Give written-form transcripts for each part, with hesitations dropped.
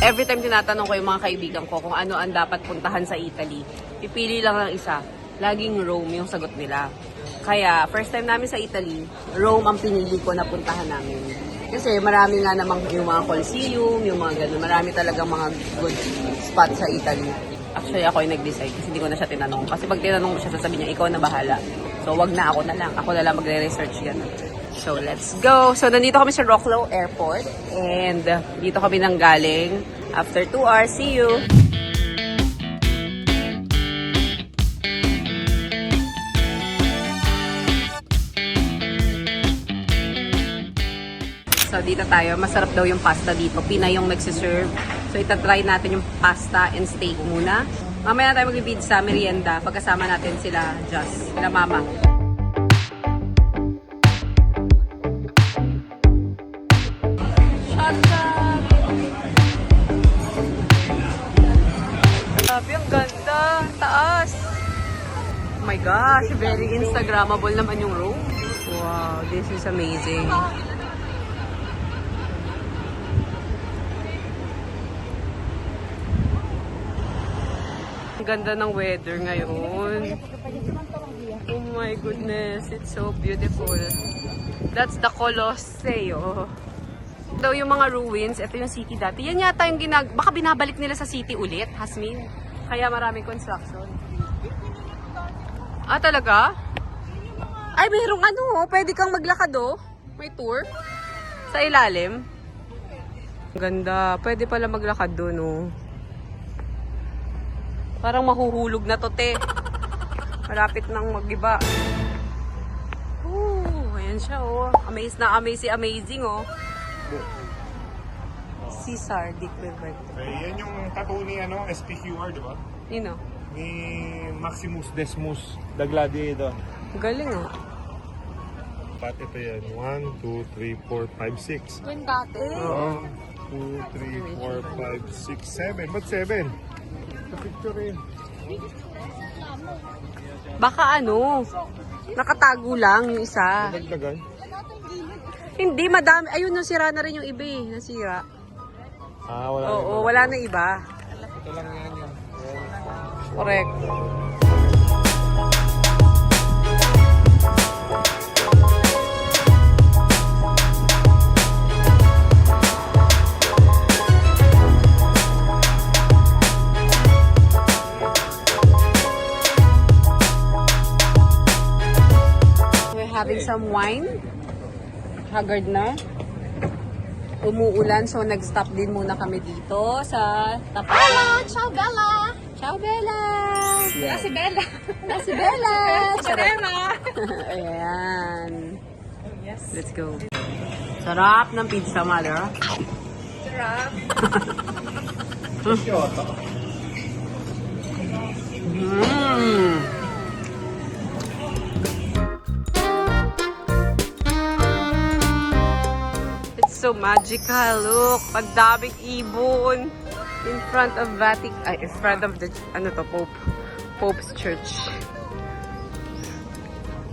Every time tinatanong ko yung mga kaibigan ko kung ano ang dapat puntahan sa Italy, pipili lang ng isa. Laging Rome yung sagot nila. Kaya, first time namin sa Italy, Rome ang pinili ko na puntahan namin. Kasi marami nga namang yung mga Colosseum, yung mga ganun. Marami talagang mga good spots sa Italy. Actually, ako yung nag-decide kasi hindi ko na siya tinanong. Kasi pag tinanong mo siya, sasabihin niya, ikaw na bahala. So, wag na, ako na lang. Ako na lang magre-research yan. So, let's go! So, nandito kami sa Wrocław Airport. And dito kami nang galing. After 2 hours, see you! So, dito tayo. Masarap daw yung pasta dito. Pinay yung nagsiserve. So, itatry natin yung pasta and steak muna. Mamaya na tayo mag-bid sa merienda. Pagkasama natin sila Just, sila Mama. Grabe, ang ganda. Taas. Oh my gosh, very Instagrammable naman yung room. Wow, this is amazing. Ang ganda ng weather ngayon. Oh my goodness, it's so beautiful. That's the Colosseo. Daw yung mga ruins, ito yung city dati. Yan yata yung baka binabalik nila sa city ulit, Hasmin. Kaya maraming construction. Ah, talaga? Ay, mayroong ano, pwede kang maglakad oh. May tour. Sa ilalim. Ang ganda, pwede pala maglakad doon oh. Parang mahuhulog na to, te. Malapit nang mag-iba. Ayan siya oh. Amaze na amaze si Amazing oh. Caesar, di equivalent. Yan yung tattoo ni SPQR, di ba? Yun oh. Ni Maximus Decimus the Gladiator. Galing oh. Pati ito yan. 1, 2, 3, 4, 5, 6. Yun dati. Oo. 2, 3, 4, 5, 6, 7. Ba't 7? Sa picture yun. Baka ano, nakatago lang yung isa. Dagdagan. Hindi, madami. Ayun, nasira na rin yung iba eh. Nasira. Ah, wala. Oo, wala na iba. Ito lang yan yun. Correct. We're having some wine. Haggard na. Umuulan, so nag-stop din muna kami dito sa tapat. Bella! Ciao, Bella! Ciao, Bella! Yeah. Si Bella! Si Bella! Charema! Ayan. Yes. Let's go. Sarap ng pizza, mother. Sarap. Mmm. It's so magical. Look, ang daming ibon in front of in front of the Pope's Church.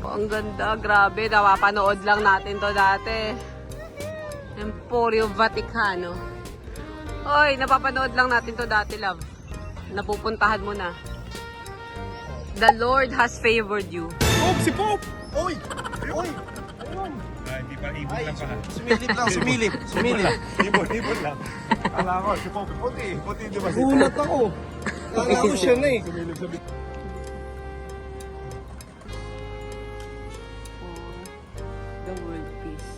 Oh, ang ganda, grabe. Napapanood lang natin to dati. Emporio Vaticano. Oy, napapanood lang natin to dati, love. Napupuntahan mo na. The Lord has favored you. Pope! Si Pope! Oy! Oy! Ayun! Hindi pa, ibon lang pa. Sumilip lang, sumilip. Sumilip. Ibon lang. Alam ko, si Pope, puti. Puti, di ba? Gulat ako. Kala ko siya na eh. Sumilip sa The world peace.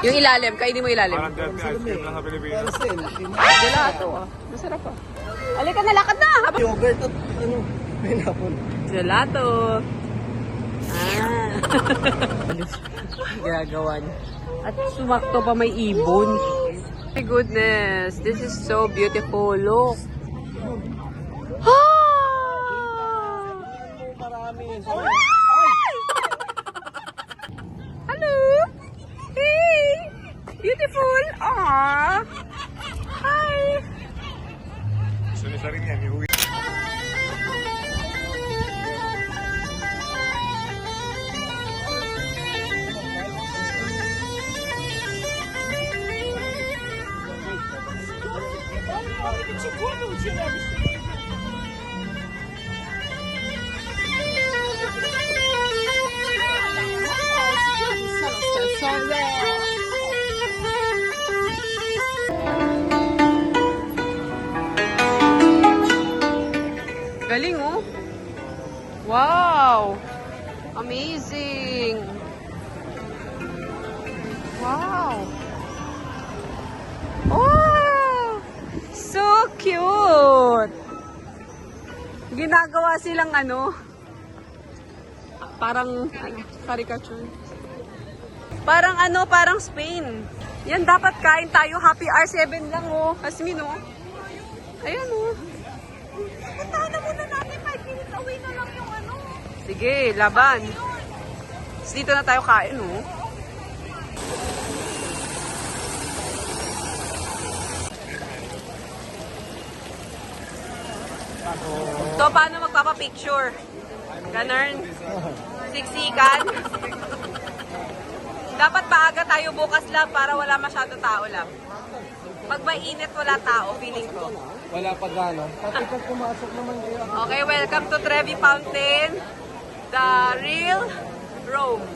Yung ilalim, kainin mo ilalim. Parang dati ice cream lang sa Pilipinas. Gelato ah. Masarap ah. Halika na, lakad na! Yogurt at pineapple. Gelato! Ah! Ginagawa niya. At sumakto pa may ibon. My goodness, this is so beautiful. Look! Ah! Hello! Hey! Beautiful! Aww! Hi! Gusto rin yan, iuwi. Galing oh. Wow. Amazing. Wow. Oh! So cute. Ginagawa silang ano, parang caricature. Parang ano, parang Spain. Yan, dapat kain tayo. Happy hour 7 lang oh. Asmin oh. Ayan oh. Puntahan na muna natin. 5 minutes away na lang yung ano. Sige, laban. Dito na tayo kain oh. So, paano magpapapicture? Ganun? Siksikan? Dapat maaga tayo bukas lang para wala masyado tao lang. Pag mainit, wala tao, feeling ko. Wala pa gano'n. Pati pumasok naman kayo. Okay, welcome to Trevi Fountain. The real Rome.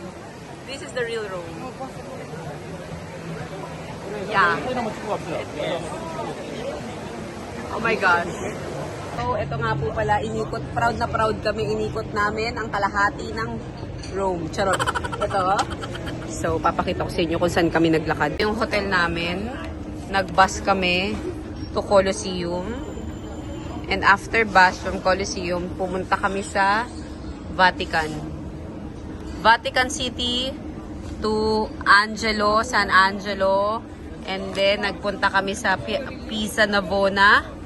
This is the real Rome. Yeah. Oh my gosh. So, ito nga po pala, inikot, proud na proud kami, inikot namin ang kalahati ng Rome. Charot. Ito. So, papakita ko sa inyo kung saan kami naglakad. Yung hotel namin, nag-bus kami to Colosseum. And after bus from Colosseum, pumunta kami sa Vatican. Vatican City to Angelo, San Angelo. And then, nagpunta kami sa Pisa Navona,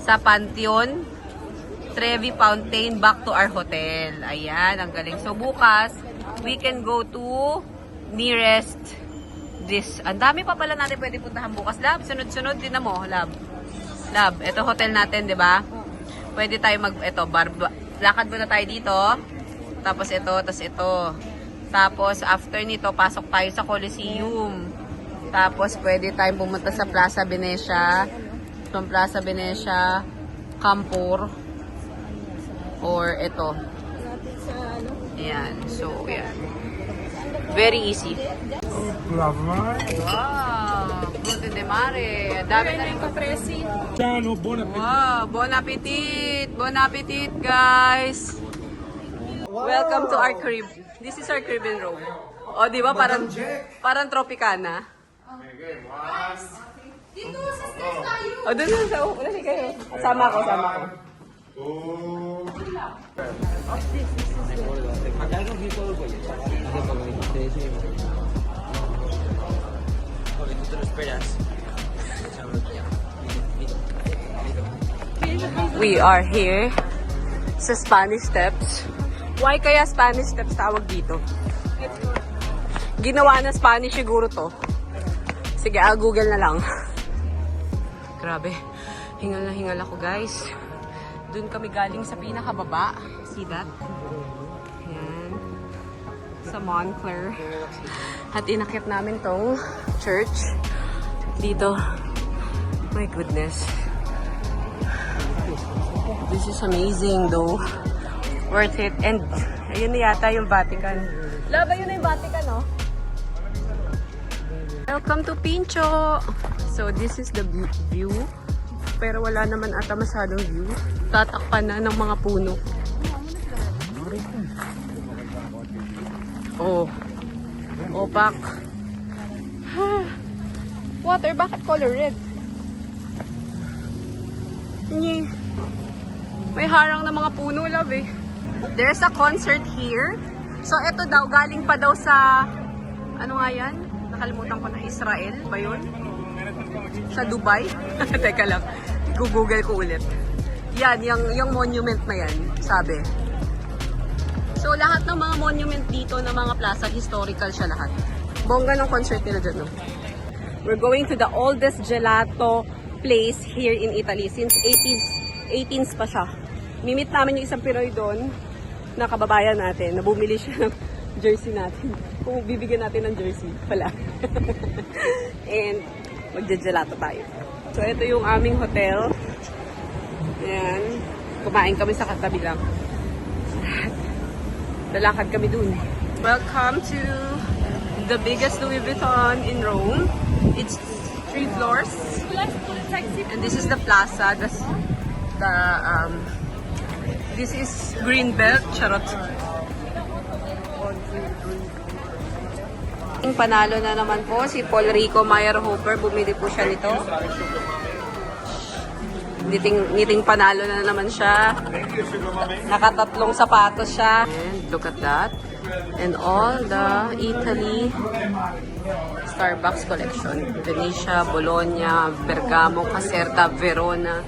sa Pantheon, Trevi Fountain, back to our hotel. Ayan, ang galing. So, bukas, we can go to nearest this. Ang dami pa pala natin pwede puntahan bukas. Lab, sunod-sunod din na mo, Lab. Lab, ito hotel natin, di ba? Pwede tayo lakad muna tayo dito. Tapos ito, tapos ito. Tapos, after nito, pasok tayo sa Colosseum. Tapos, pwede tayong pumunta sa Plaza Venecia. From Plaza Venecia, Campur, or ito. Ayan. So, yan. Very easy. Wow! Frutti de mare. Dami na rin Papresi. Ciao, buon appetito. Wow! Bon appetit! Bon appetit, guys! Welcome to our crib. This is our crib in Rome. O, di ba? Parang Tropicana. Dito, sa stairs tayo. O, doon sa upo. Dali kayo. Sama ko. We are here sa Spanish Steps. Why kaya Spanish Steps tawag dito? Ginawa na Spanish siguro to. Sige, Google na lang. Grabe. Hingal na hingal ako, guys. Doon kami galing sa pinakababa. See that? Ayan. Sa Montclair. At inakit namin tong church. Dito. My goodness. This is amazing though. Worth it. And ayun na yata yung Vatican. Laba, yun na yung Vatican, oh. Welcome to Pincho. So this is the view. Pero wala naman ata masyadong view. Tatakpan na ng mga puno. Oh. Opak. Water, bakit color red? Nye. May harang na mga puno, love eh. There's a concert here. So ito daw, galing pa daw sa, ano nga yan? Nakalimutan ko na, Israel ba yun? Sa Dubai? Teka lang, google ko ulit. Yan, yung monument na yan, sabi. So lahat ng mga monument dito na mga plaza, historical siya lahat. Bongga ng concert nila dyan, no? We're going to the oldest gelato place here in Italy since 18s pa siya. Mimit namin yung isang Pinoy doon na kababayan natin na bumili siya ng jersey natin. Kung bibigyan natin ng jersey pala. And Magje-gelato tayo. So, ito yung aming hotel. Ayan. Kumain kami sa katabi lang. Lalakad kami dun. Welcome to the biggest Louis Vuitton in Rome. It's 3 floors. And this is the plaza. This is Greenbelt. Charot. Panalo na naman po si Paul Rico Meyerhofer. Bumili po siya nito. Ngiting panalo na naman siya. Nakatatlong sapatos siya. And look at that. And all the Italy Starbucks collection. Venetia, Bologna, Bergamo, Caserta, Verona,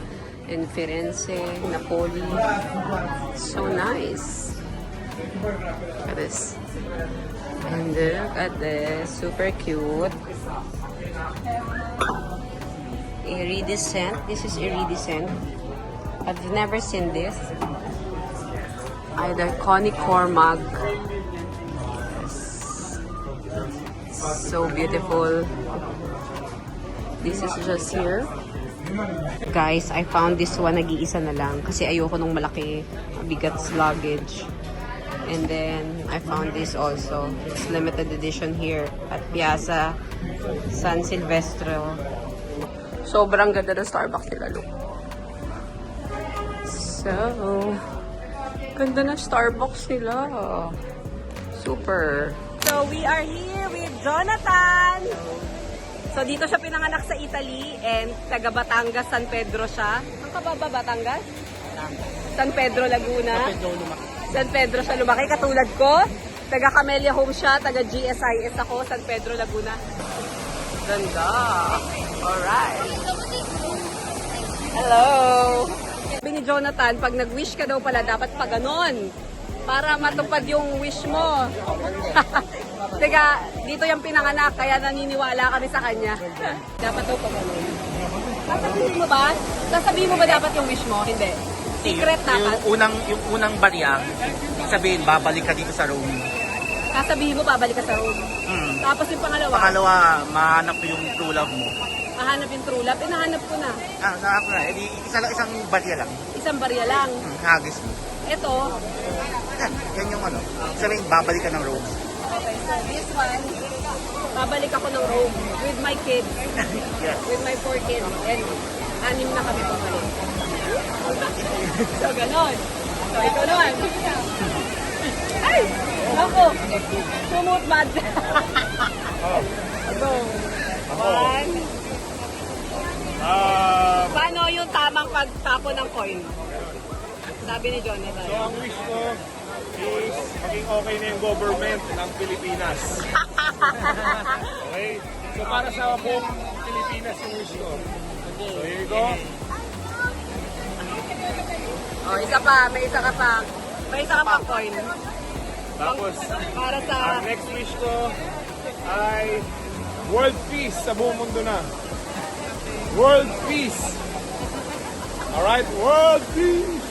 and Firenze, Napoli. So nice. Look at this. And look at this. Super cute. Iridescent. This is iridescent. I've never seen this. Either Connie Cormag. So beautiful. This is just here. Guys, I found this one. Nag-iisa na lang. Kasi ayoko nung malaki. Bigat luggage. And then, I found this also. It's limited edition here at Piazza San Silvestro. Sobrang ganda ng Starbucks nila, look. So, ganda ng Starbucks nila. Super. So, we are here with Jonathan. So, dito siya pinanganak sa Italy and taga Batangas, San Pedro siya. Ang kababa, Batangas? San Pedro, Laguna. San Pedro siya lumaki, katulad ko. Taga Camellia Home siya, taga GSIS ako, San Pedro, Laguna. Ganda. Alright. Hello. Sabi ni Jonathan, pag nag-wish ka daw pala, dapat pa ganon. Para matupad yung wish mo. Teka, dito yung pinanganak, kaya naniniwala kami sa kanya. Dapat daw pa ganon. Sasabihin mo ba? Sasabihin mo ba dapat yung wish mo? Hindi. Secret dapat. Yung unang barya, sabihin, babalik ka dito sa Rome. Sasabihin mo, babalik ka sa Rome. Tapos yung pangalawa. Pangalawa, mahanap ko yung true love mo. Mahanap yung true love. Nahanap ko na. Nahanap ko na. Edi, isang barya lang. Isang barya lang. Hagis mo. Ito. Yan yung ano. Sabihin, babalik ka ng Rome. Okay, so this one, babalik ako ng Rome with my kids. Yes. With my 4 kids. And 6 na kami pabalik. So, ganon. So, ito naman. Ay! Ako! Sumut bad. Go. 1. Paano yung tamang pagtapo ng coin? Sabi ni Jonathan. So, ang wish ko is maging okay na yung government ng Pilipinas. Okay? So, para sa buong Pilipinas yung wish ko. So, here you go. Oh, isa pa. May isa ka pa. May isa ka pa coin. Tapos, Para sa... ang next wish ko ay world peace sa buong mundo na. World peace. Alright, world peace.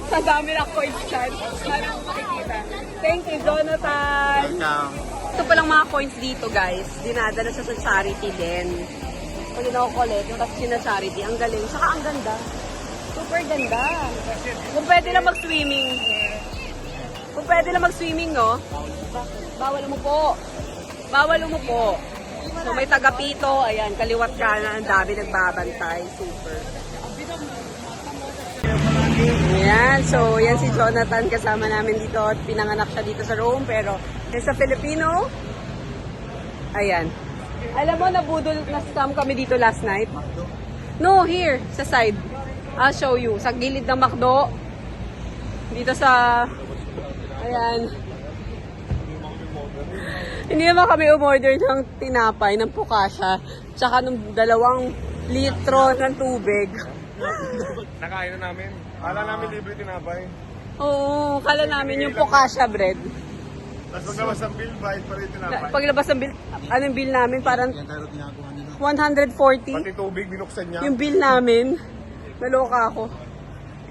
Sa dami ng coins dyan. Paano mo makikita? Thank you, Jonathan. Welcome. Ito palang mga coins dito, guys. Dinadala siya sa charity din. Pag ino-collect, yung tapos charity, ang galing. Saka ang ganda. Super ganda. Kung pwede lang mag-swimming. Kung pwede lang mag-swimming, no? Bawal umupo. Bawal umupo. So may taga-pito. Ayan, kaliwat ka na. Ang dami nagbabantay. Super. Ayan, so yan si Jonathan kasama namin dito at pinanganak siya dito sa Rome pero sa Filipino, ayan. Alam mo, nabudol na scam kami dito last night. No, here, sa side. I'll show you. Sa gilid ng McDo. Dito sa, ayan. Hindi naman kami umorder ng tinapay, ng pukasya, tsaka ng 2 litro ng tubig. Nakain na namin. Kala namin libre tinapay. Oo, kala namin yung pukasya bread. Tapos paglabas ng bill, bayad pa rin tinapay. Paglabas ng bill, anong bill namin? Parang 140. Pati tubig, binuksan niya. Yung bill namin. Naloka ako.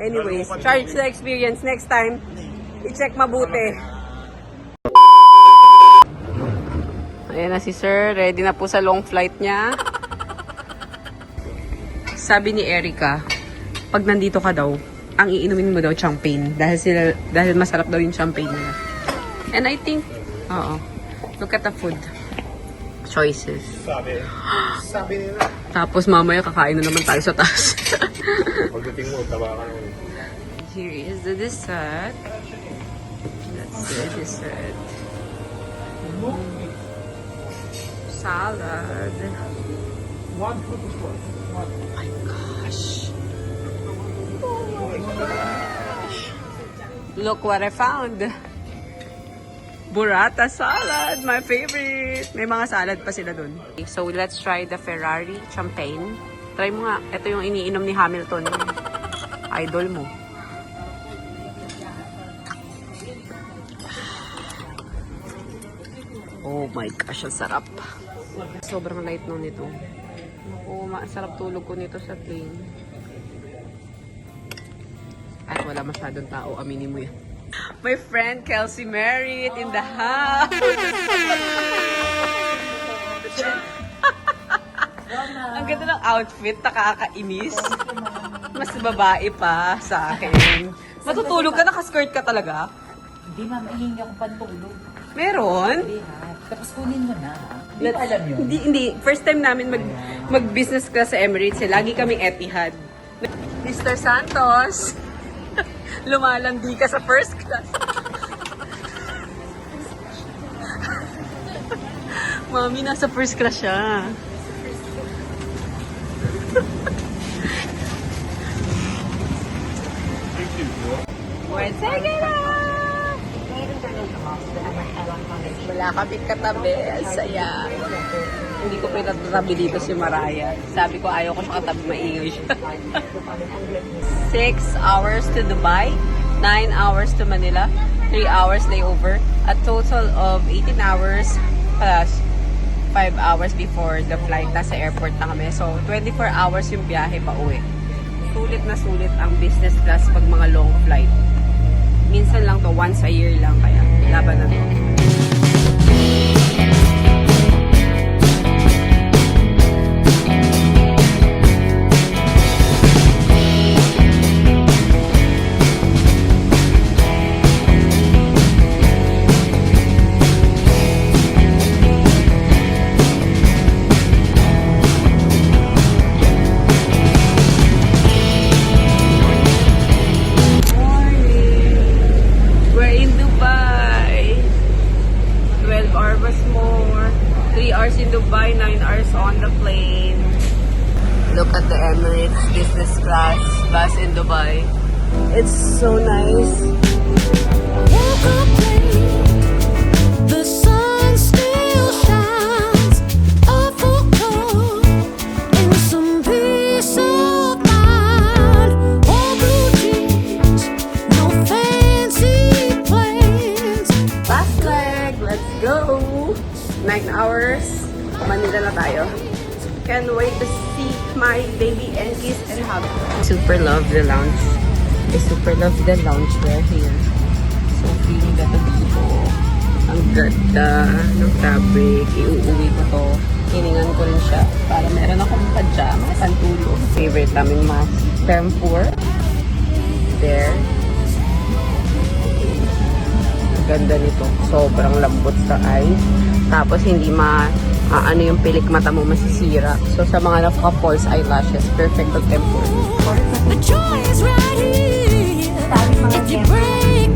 Anyways, charge the experience. Next time, i-check mabuti. Ayan na si Sir. Ready na po sa long flight niya. Sabi ni Erica, pag nandito ka daw, ang iinumin mo daw champagne. Dahil masarap daw yung champagne nila. And I think, oo. Look at the food choices. Sabi nila. Tapos mamaya kakain na naman tayo sa taas. Pagdating mo, taba ka naman. Here is the dessert. That's the dessert. Salad. Oh my gosh. Look what I found. Burrata salad, my favorite. May mga salad pa sila dun. So let's try the Ferrari champagne. Try mo nga. Ito yung iniinom ni Hamilton. Idol mo. Oh my gosh, ang sarap. Sobrang light nun nito. Naku, masarap tulog ko nito sa plane. At wala masyadong tao, aminin mo yan. My friend Kelsey Merritt in the house. Ang ganda ng outfit, nakakainis. Mas babae pa sa akin. Matutulog ka, nakaskirt ka talaga? Hindi, ma'am. Ihingi ako pantulog. Meron? Hindi, ha? Tapos kunin mo na, ha? Hindi pa alam yun. Hindi. First time namin mag-business class sa Emirates. Lagi kaming Etihad. Mr. Santos, lumalandi ka sa first class. Mami, nasa first class siya. One second lang. Wala kami katabi. Saya. Hindi ko pinatatabi dito si Mariah. Sabi ko ayaw ko siya katabi, maingay siya. 6 hours to Dubai, 9 hours to Manila, 3 hours layover, a total of 18 hours plus 5 hours before the flight. Nasa airport na kami. So, 24 hours yung biyahe pa uwi. Sulit na sulit ang business class pag mga long flight. Minsan lang to, once a year lang, kaya laban na to. We're in Dubai. 12 hours more. 3 hours in Dubai, 9 hours on the plane. Look at the Emirates business class bus in Dubai. It's so nice. Woke up late, the sun still shines. A full cup and some peace of mind. All blue jeans, no fancy plans. Last leg, let's go! 9 hours, Manila na tayo. Can't wait to see my baby and kiss and hug. Super love the lounge. I super love the lounge wear here. So feeling that dito. Ang ganda ng fabric. Iuuwi ko to. Hiningan ko rin siya para meron akong pajama, pantulog. Favorite namin mask. Tempur. There. Ganda nito. Sobrang lambot sa eyes. Tapos hindi ano yung pilik mata mo masisira. So sa mga naka-false eyelashes, perfect ang Tempur. The joy is right here. If you break